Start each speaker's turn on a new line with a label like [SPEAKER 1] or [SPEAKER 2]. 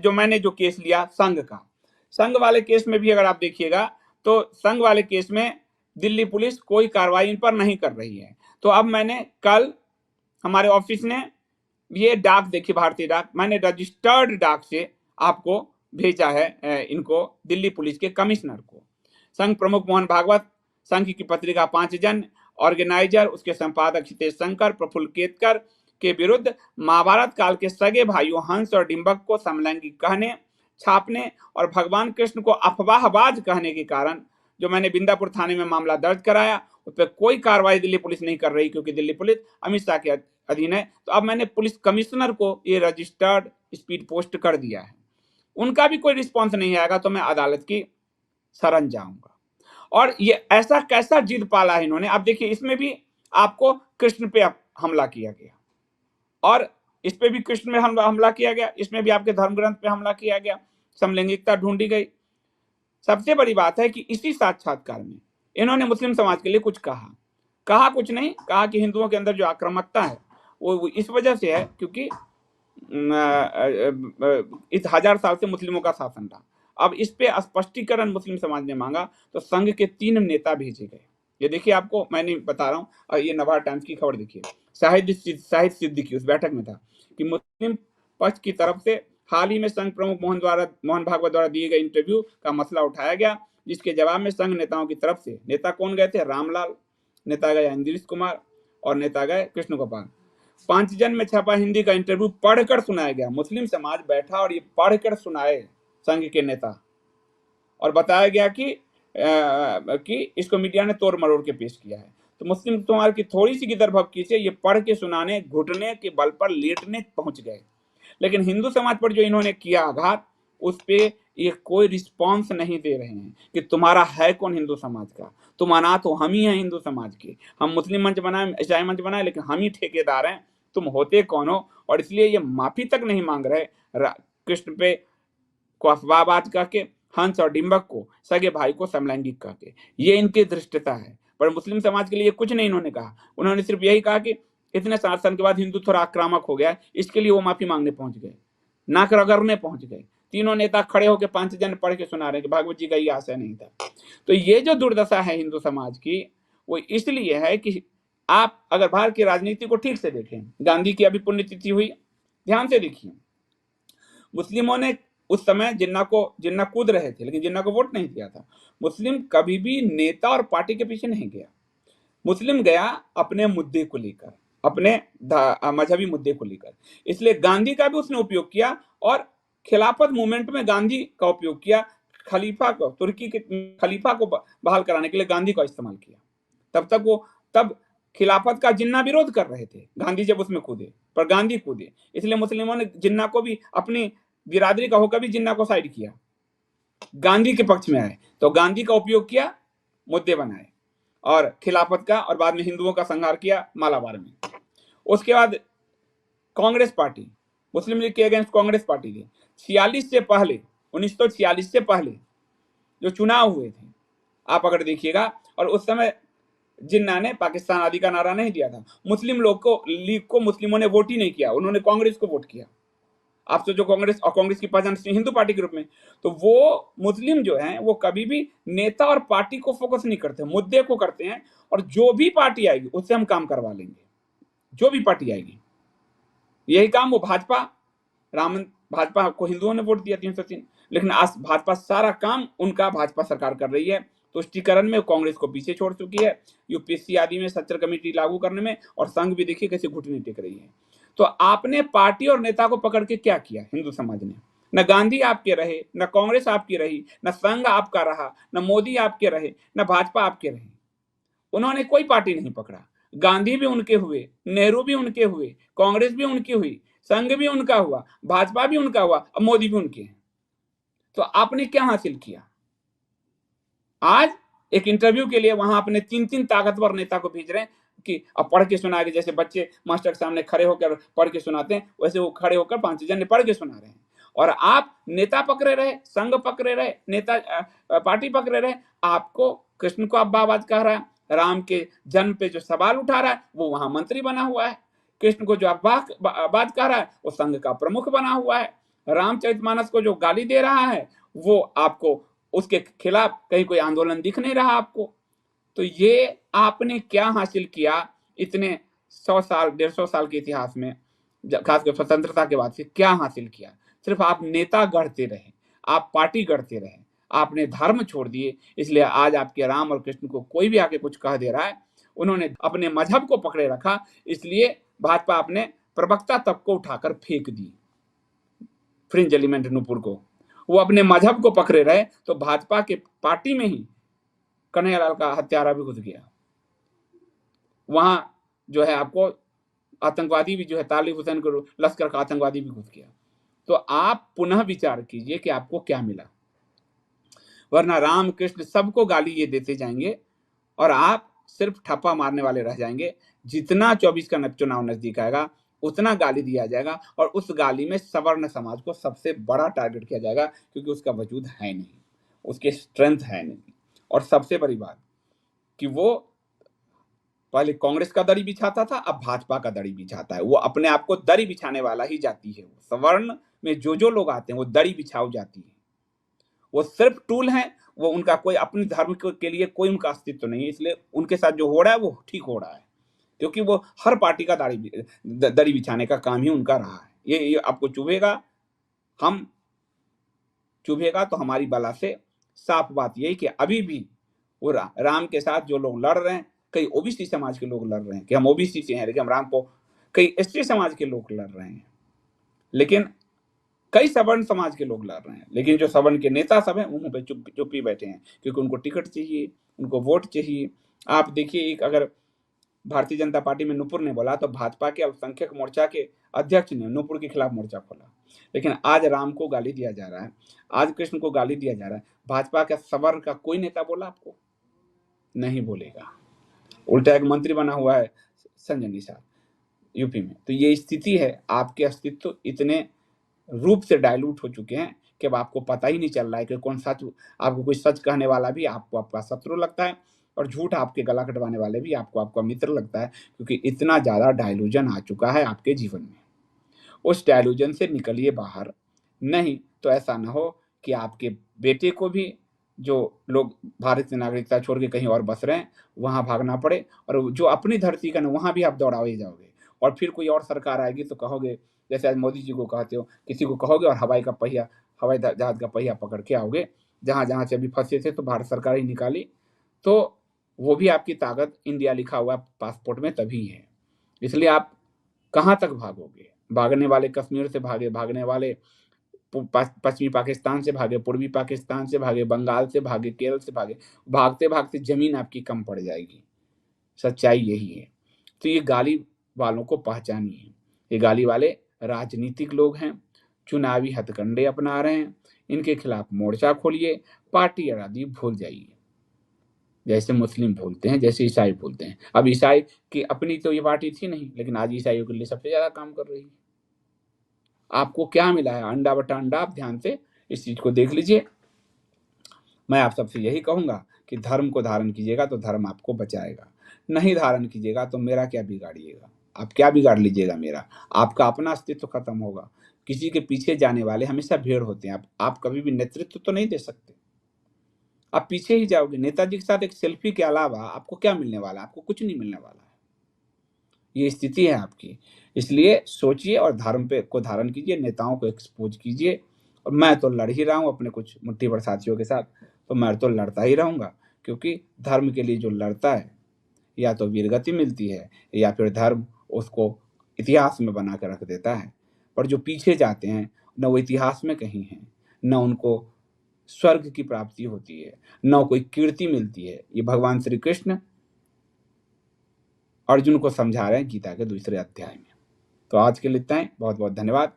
[SPEAKER 1] जो मैंने जो केस लिया संघ का, संघ वाले केस में भी अगर आप देखिएगा तो संघ वाले केस में दिल्ली पुलिस कोई कार्रवाई इन पर नहीं कर रही है। तो अब मैंने कल हमारे ऑफिस ने ये डाक देखी, भारतीय डाक, मैंने रजिस्टर्ड डाक से आपको भेजा है इनको, दिल्ली पुलिस के कमिश्नर को। संघ प्रमुख मोहन भागवत, संघ की पत्रिका 5 जन, ऑर्गेनाइजर उसके संपादक हितेश शंकर, प्रफुल्ल केतकर के विरुद्ध महाभारत काल के सगे भाइयों हंस और डिंबक को समलैंगिक कहने, छापने और भगवान कृष्ण को अफवाहबाज कहने के कारण जो मैंने बिंदापुर थाने में मामला दर्ज कराया, उस पर कोई कार्रवाई दिल्ली पुलिस नहीं कर रही, क्योंकि दिल्ली पुलिस अमित शाह के अधीन है। तो अब मैंने पुलिस कमिश्नर को ये रजिस्टर्ड स्पीड पोस्ट कर दिया है, उनका भी कोई रिस्पॉन्स नहीं आएगा तो मैं अदालत की शरण जाऊंगा। और ये ऐसा कैसा जिद पाला है इन्होंने। आप देखिए, इसमें भी आपको कृष्ण पे हमला किया गया, और इस पे भी कृष्ण में हमला किया गया, इसमें भी आपके धर्म ग्रंथ पे हमला किया गया, समलैंगिकता ढूंढी गई। सबसे बड़ी बात है कि इसी साक्षात्कार में इन्होंने मुस्लिम समाज के लिए कुछ कहा कुछ नहीं, कहा कि हिंदुओं के अंदर जो आक्रामकता है वो इस वजह से है क्योंकि इस 1000 साल से मुस्लिमों का शासन रहा। अब इस पे स्पष्टीकरण मुस्लिम समाज ने मांगा तो संघ के 3 नेता भेजे गए। ये देखिए, आपको मैंने बता रहा हूँ, ये नवार टाइम्स की खबर देखिए, शाहिद सिद्दीकी उस बैठक में था कि मुस्लिम पक्ष की तरफ से हाल ही में संघ प्रमुख मोहन भागवत द्वारा दिए गए इंटरव्यू का मसला उठाया गया, जिसके जवाब में संघ नेताओं की तरफ से, नेता कौन गए थे? रामलाल, नेता गए इंद्रिश कुमार और नेता गए कृष्ण गोपाल। 5 जन में छपा हिंदी का इंटरव्यू पढ़कर सुनाया गया। मुस्लिम समाज बैठा और ये पढ़कर सुनाए संघ के नेता, और बताया गया कि इसको मीडिया ने तोड़ मरोड़ के पेश किया है। तो मुस्लिम समाज की थोड़ी सी गिदर भपकी से ये पढ़ के सुनाने, घुटने के बल पर लेटने पहुंच गए। लेकिन हिंदू समाज पर जो इन्होंने किया आघात, उस पे ये कोई रिस्पॉन्स नहीं दे रहे हैं कि तुम्हारा है कौन हिंदू समाज का? तुम अनाथ हो, हम ही हैं हिंदू समाज के। हम मुस्लिम मंच बनाए, ईसाई मंच बनाए, लेकिन हम ही ठेकेदार हैं, तुम होते कौन हो? और इसलिए ये माफी तक नहीं मांग रहे कृष्ण पे को अफवाहबाज करके, हंस और डिंबक को सगे भाई को समलैंगिक करके। ये इनकी धृष्टता है। पर मुस्लिम समाज के लिए कुछ नहीं इन्होंने कहा। उन्होंने सिर्फ यही कहा कि इतने शासन के बाद हिंदू थोड़ा आक्रामक हो गया, इसके लिए वो माफी मांगने पहुंच गए, नाक रगड़ने पहुंच गए। तीनों नेता खड़े होकर 5 जन पढ़ के सुना रहे कि भागवत जी का ये आशय नहीं था। तो ये जो दुर्दशा है हिंदू समाज की, वो इसलिए है कि आप अगर भारत की राजनीति को ठीक से देखें, गांधी की अभी पुण्यतिथि हुई, ध्यान से देखिए, मुस्लिमों ने उस समय जिन्ना कूद रहे थे, लेकिन जिन्ना को वोट नहीं दिया था। मुस्लिम कभी भी नेता और पार्टी के पीछे नहीं गया। मुस्लिम गया अपने मुद्दे को लेकर, अपने मजहबी मुद्दे को लेकर। इसलिए गांधी का भी उसने उपयोग किया, और खिलाफत मूवमेंट में गांधी का उपयोग किया। खलीफा को, तुर्की के खलीफा को बहाल कराने के लिए गांधी का इस्तेमाल किया। तब खिलाफत का जिन्ना विरोध कर रहे थे, गांधी जब उसमें कूदे, पर गांधी कूदे, इसलिए मुस्लिमों ने जिन्ना को भी, अपनी बिरादरी का होकर भी जिन्ना को साइड किया, गांधी के पक्ष में आए। तो गांधी का उपयोग किया, मुद्दे बनाए, और खिलाफत का, और बाद में हिंदुओं का संहार किया मालाबार में। उसके बाद कांग्रेस पार्टी, मुस्लिम लीग के अगेंस्ट कांग्रेस पार्टी थी। 1946 से पहले जो चुनाव हुए थे, आप अगर देखिएगा, और उस समय जिन्ना ने पाकिस्तान आदि का नारा नहीं दिया था। मुस्लिम लीग को मुस्लिमों ने वोट ही नहीं किया, उन्होंने कांग्रेस को वोट किया। आप सोचो, कांग्रेस की पहचान हिंदू पार्टी के रूप में। तो वो मुस्लिम जो हैं, वो कभी भी नेता और पार्टी को फोकस नहीं करते, मुद्दे को करते हैं, और जो भी पार्टी आएगी उससे हम काम करवा लेंगे, जो भी पार्टी आएगी। यही काम वो भाजपा को हिंदुओं ने वोट दिया 303, लेकिन आज भाजपा सारा काम उनका, भाजपा सरकार कर रही है। तुष्टीकरण में कांग्रेस को पीछे छोड़ चुकी है, यूपीएससी आदि में सच्चर कमेटी लागू करने में, और संघ भी देखिए कैसे घुटने टेक रही है। तो आपने पार्टी और नेता को पकड़ के क्या किया हिंदू समाज ने? न गांधी आपके रहे, न कांग्रेस आपकी रही, न संघ आपका रहा, न मोदी आपके रहे, न भाजपा आपके रहे। उन्होंने कोई पार्टी नहीं पकड़ा। गांधी भी उनके हुए, नेहरू भी उनके हुए, कांग्रेस भी उनकी हुई, संघ भी उनका हुआ, भाजपा भी उनका हुआ, अब मोदी भी उनके हैं। तो आपने क्या हासिल किया? आज एक इंटरव्यू के लिए वहां अपने 3 ताकतवर नेता को भेज रहे हैं कि अब पढ़ के सुना के, जैसे बच्चे मास्टर के सामने खड़े होकर पढ़ के सुनाते हैं, वैसे वो खड़े होकर 5 जन ने पढ़ के सुना रहे हैं। और आप नेता पकड़े रहे, संघ पकड़े रहे, नेता पार्टी पकड़े रहे। आपको कृष्ण को अब्बाबाद कह रहा है, राम के जन्म पे जो सवाल उठा रहा है वो वहां मंत्री बना हुआ है, कृष्ण को जो अब्बाबाद कह रहा है वो संघ का प्रमुख बना हुआ है। रामचरितमानस को जो गाली दे रहा है वो आपको उसके खिलाफ कहीं कोई आंदोलन दिख नहीं रहा आपको। तो ये आपने क्या हासिल किया इतने 100 साल 150 साल के इतिहास में, खासकर स्वतंत्रता के बाद से क्या हासिल किया? सिर्फ आप नेता गढ़ते रहे, आप पार्टी गढ़ते रहे, आपने धर्म छोड़ दिए। इसलिए आज आपके राम और कृष्ण को कोई भी आके कुछ कह दे रहा है, उन्होंने अपने मजहब को पकड़े रखा, इसलिए भाजपा अपने प्रवक्ता तक को उठाकर फेंक दी। फ्रिंज एलिमेंट नूपुर को, वो अपने मजहब को पकड़े रहे तो भाजपा के पार्टी में ही कन्हैयालाल का हत्यारा भी घुस गया। वहां जो है आपको आतंकवादी भी जो है तालिब हुसैन को लश्कर का आतंकवादी भी घुस गया। तो आप पुनः विचार कीजिए कि आपको क्या मिला, वरना राम कृष्ण सबको गाली ये देते जाएंगे और आप सिर्फ ठप्पा मारने वाले रह जाएंगे। जितना 24 का चुनाव नजदीक आएगा उतना गाली दिया जाएगा और उस गाली में सवर्ण समाज को सबसे बड़ा टारगेट किया जाएगा, क्योंकि उसका वजूद है नहीं, उसके स्ट्रेंथ है नहीं। और सबसे बड़ी बात कि वो पहले कांग्रेस का दरी बिछाता था, अब भाजपा का दरी बिछाता है। वो अपने आप को दरी बिछाने वाला ही जाती है। सवर्ण में जो लोग आते हैं वो दरी बिछाओ जाती है, वो सिर्फ टूल हैं। वो उनका कोई अपने धर्म के लिए कोई उनका अस्तित्व नहीं है। इसलिए उनके साथ जो हो रहा है वो ठीक हो रहा है, क्योंकि वो हर पार्टी का दरी बिछाने का काम ही उनका रहा है। ये आपको चुभेगा, हम चुभेगा तो हमारी बला से। साफ बात यही कि अभी भी वो राम के साथ जो लोग लड़ रहे हैं, कई ओबीसी समाज के लोग लड़ रहे हैं कि हम ओबीसी से हैं, लेकिन हम राम को, कई एसटी समाज के लोग लड़ रहे हैं, लेकिन कई सवर्ण समाज के लोग लड़ रहे हैं, लेकिन जो सवर्ण के नेता सब हैं वो मुंह पे चुप्पी बैठे हैं, क्योंकि उनको टिकट चाहिए, उनको वोट चाहिए। आप देखिए, एक अगर भारतीय जनता पार्टी में नुपुर ने बोला तो भाजपा के अल्पसंख्यक मोर्चा के अध्यक्ष ने नुपुर के खिलाफ मोर्चा खोला। लेकिन आज राम को गाली दिया जा रहा है, आज कृष्ण को गाली दिया जा रहा है, भाजपा का सवर्ण का कोई नेता बोला आपको? नहीं बोलेगा। उल्टा एक मंत्री बना हुआ है संजय निषाद यूपी में। तो ये स्थिति है, आपके अस्तित्व इतने रूप से डायलूट हो चुके हैं कि अब आपको पता ही नहीं चल रहा है कि कौन सच। आपको कोई सच कहने वाला भी आपको आपका शत्रु लगता है, और झूठ आपके गला कटवाने वाले भी आपको आपका मित्र लगता है, क्योंकि इतना ज्यादा डायलूजन आ चुका है आपके जीवन में। उस डायलूजन से निकलिए बाहर, नहीं तो ऐसा ना हो कि आपके बेटे को भी, जो लोग भारत की नागरिकता छोड़ के कहीं और बस रहे हैं, वहां भागना पड़े, और जो अपनी धरती का ना वहां भी आप दौड़ाए जाओगे। और फिर कोई और सरकार आएगी तो कहोगे, जैसे आज मोदी जी को कहते हो, किसी को कहोगे और हवाई जहाज का पहिया पकड़ के आओगे। जहां जहां से अभी फंसे थे तो भारत सरकार ही निकाली, तो वो भी आपकी ताकत इंडिया लिखा हुआ पासपोर्ट में तभी है। इसलिए आप कहाँ तक भागोगे? भागने वाले कश्मीर से भागे, भागने वाले पश्चिमी पाकिस्तान से भागे, पूर्वी पाकिस्तान से भागे, बंगाल से भागे, केरल से भागे, भागते भागते जमीन आपकी कम पड़ जाएगी। सच्चाई यही है। तो ये गाली वालों को पहचानिए। ये गाली वाले राजनीतिक लोग हैं, चुनावी हथकंडे अपना रहे हैं। इनके खिलाफ मोर्चा खोलिए, पार्टी आदि भूल जाइए, जैसे मुस्लिम भूलते हैं, जैसे ईसाई भूलते हैं। अब ईसाई की अपनी तो ये पार्टी थी नहीं, लेकिन आज ईसाइयों के लिए सबसे ज्यादा काम कर रही है। आपको क्या मिला है? अंडा बटा अंडा। आप ध्यान से इस चीज को देख लीजिए। मैं आप सबसे यही कहूंगा कि धर्म को धारण कीजिएगा तो धर्म आपको बचाएगा, नहीं धारण कीजिएगा तो मेरा क्या बिगाड़िएगा? आप क्या बिगाड़ लीजिएगा मेरा? आपका अपना अस्तित्व खत्म होगा। किसी के पीछे जाने वाले हमेशा भीड़ होते हैं। आप कभी भी नेतृत्व तो नहीं दे सकते, आप पीछे ही जाओगे। नेताजी के साथ एक सेल्फी के अलावा आपको क्या मिलने वाला है? आपको कुछ नहीं मिलने वाला है। ये स्थिति है आपकी। इसलिए सोचिए और धर्म पे को धारण कीजिए, नेताओं को एक्सपोज कीजिए। और मैं तो लड़ ही रहा हूँ अपने कुछ मुट्ठी भर साथियों के साथ, तो मैं तो लड़ता ही रहूंगा, क्योंकि धर्म के लिए जो लड़ता है या तो वीरगति मिलती है, या फिर धर्म उसको इतिहास में बना कर रख देता है। पर जो पीछे जाते हैं, न वो इतिहास में कहीं हैं, न उनको स्वर्ग की प्राप्ति होती है, न कोई कीर्ति मिलती है। ये भगवान श्री कृष्ण अर्जुन को समझा रहे हैं गीता के दूसरे अध्याय में। तो आज के लिए इतना ही। बहुत बहुत धन्यवाद।